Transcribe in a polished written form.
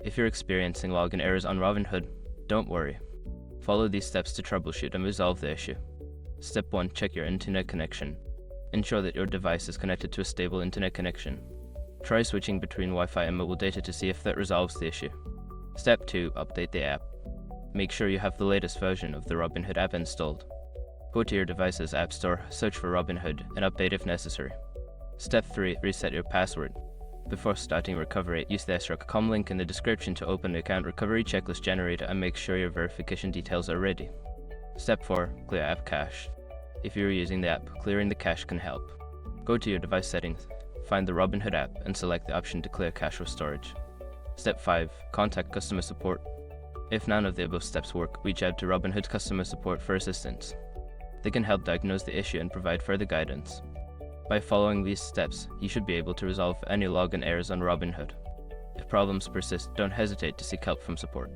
If you're experiencing login errors on Robinhood, don't worry. Follow these steps to troubleshoot and resolve the issue. Step 1. Check your internet connection. Ensure that your device is connected to a stable internet connection. Try switching between Wi-Fi and mobile data to see if that resolves the issue. Step 2. Update the app. Make sure you have the latest version of the Robinhood app installed. Go to your device's app store, search for Robinhood, and update if necessary. Step 3. Reset your password. Before starting recovery, use the sroc.com link in the description to open the account recovery checklist generator and make sure your verification details are ready. Step 4. Clear app cache. If you're using the app, clearing the cache can help. Go to your device settings, find the Robinhood app, and select the option to clear cache or storage. Step 5. Contact customer support. If none of the above steps work, reach out to Robinhood customer support for assistance. They can help diagnose the issue and provide further guidance. By following these steps, you should be able to resolve any login errors on Robinhood. If problems persist, don't hesitate to seek help from support.